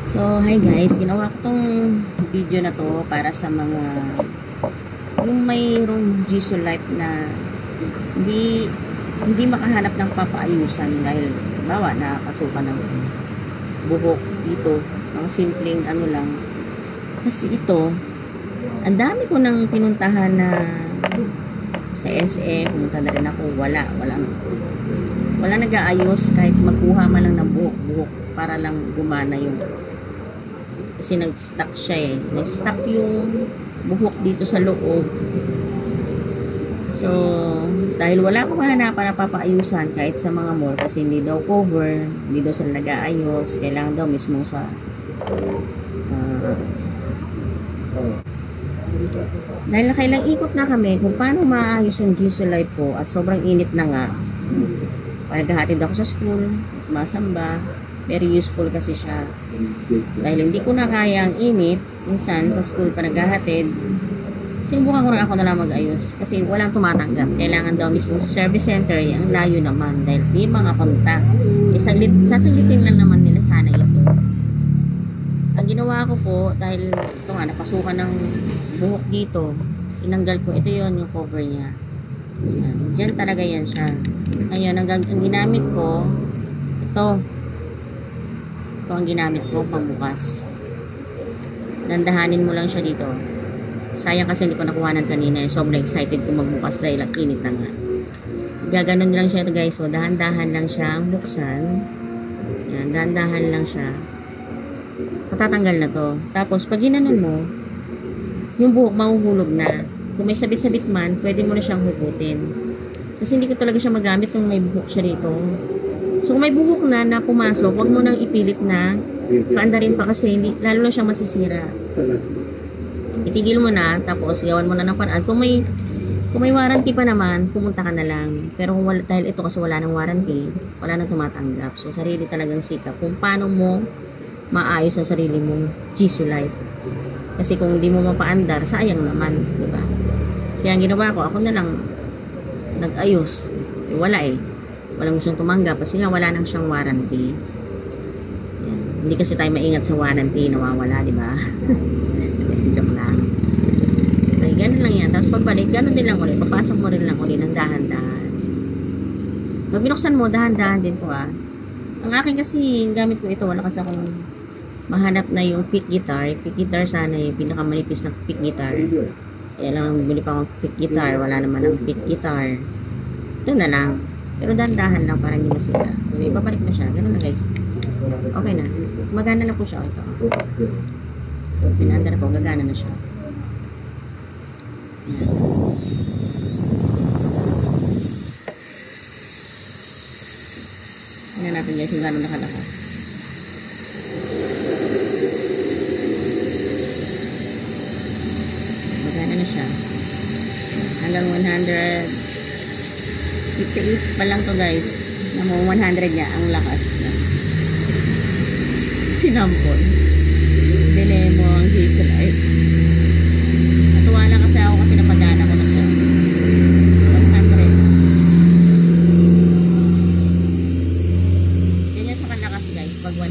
So, hi guys, ginawa ko tong video na to para sa mga yung mayroong Jisoo Life na hindi makahanap ng papaayusan dahil bawa nakakasukan ng buhok dito, mga simpleng ano lang. Kasi ito, ang dami ko nang pinuntahan na sa SE, pumunta na rin ako, wala nag-aayos kahit magkuha man lang ng buhok para lang gumana yung, kasi nag-stuck siya nag-stuck yung buhok dito sa loob. So dahil wala ko mahanapan na papaayusan kahit sa mga mall, kasi hindi daw cover, hindi daw sila nag-aayos, kailangan daw mismo sa dahil nakailang ikot na kami kung paano maayos yung Jisoo Life ko, at sobrang init na nga. Naghahatid ako sa school, sumasamba, very useful kasi siya. Dahil hindi ko na kaya ang init, minsan sa school pa naghahatid, sinubukan ko na ako na lang mag-ayos kasi walang tumatanggap. Kailangan daw mismo sa service center, ang layo naman dahil di mga kontak. Sasaglitin lang naman nila sana ito. Ang ginawa ko po, dahil ito nga, napasukan ng buhok dito, inanggal ko, ito yon yung cover niya. Yan. Diyan talaga yan siya. Ngayon, ang ginamit ko, ito ang ginamit ko pangbukas. Dandahanin mo lang siya dito. Sayang kasi hindi ko nakuha ng kanina. Sobrang excited ko magbukas dahil ang init na nga. Gaganon lang siya ito guys. So, dahan-dahan lang siya ang buksan. Yan, dahan-dahan lang siya. Patatanggal na to. Tapos, pag ginanon mo, yung buhok mahuhulog na. Kung may sabit-sabit man, pwede mo na siyang hugutin. Kasi hindi ko talaga siya magamit kung may buhok siya rito. So, kung may buhok na pumasok, huwag mo nang ipilit na paandarin pa kasi lalo na siyang masisira. Itigil mo na, tapos gawan mo na ng paraan. Kung may warranty pa naman, pumunta ka na lang. Pero kung dahil ito kasi wala ng warranty, wala nang tumatanggap. So, sarili talagang sikap kung paano mo maayos ang sarili mong Jisoo Life. Kasi kung hindi mo mapaandar, sayang naman, di ba? Kaya ang ginawa ko, ako na lang nag-ayos. Walang gustong tumanggap kasi nga wala nang siyang warranty. Yan. Hindi kasi tayo maingat sa warranty, nawawala, di ba? Joke lang. Ay, ganun lang yan. Tapos pagbalik, ganun din lang ulit. Papasok mo rin lang ulit ng dahan-dahan. Pag binuksan mo, dahan-dahan din po Ang akin kasi, gamit ko ito, wala kasi akong mahanap na yung pick guitar. Pick guitar sana yung pinakamanipis na pick guitar. Kaya lang bili pa akong pick guitar. Wala naman ang pick guitar. Ito na lang. Pero dahan-dahan lang para hindi masira. So, ibabalik na siya. Ganun na guys. Okay na. Magana na po siya. Ito. Pinandar ko. Gagana na siya. Yan. Tingnan natin guys kung gano'n nakalakas. Magana na siya. Hanggang 158 pa lang to guys. Namo 100 niya ang lakas niya. Sinampon. Bili mo ang Jisoo Life. Natuwa lang kasi ako kasi napagana ko na siya. 100. Ganyan siya kalakas guys pag 100.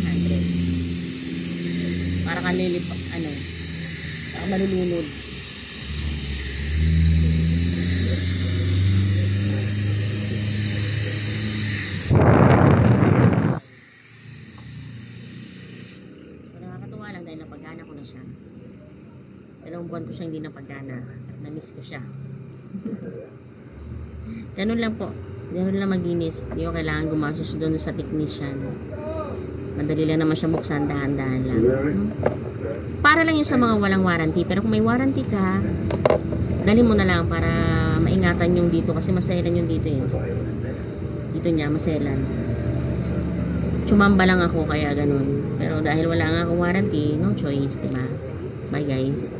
Para kalilip para malulunod. Lang dahil napagana ko na siya. 2 buwan ko siya hindi napagana at na-miss ko siya. Ganun lang po. Ganun lang maginis. Hindi ko kailangan gumasos doon sa technician. Madali lang naman siya buksan, dahan-dahan lang. Para lang yun sa mga walang warranty. Pero kung may warranty ka, dali mo na lang para maingatan yung dito. Kasi maselan yung dito Dito niya, maselan. Sumamba lang ako kaya ganun. Pero dahil wala nga akong warranty, no choice, diba? Bye guys.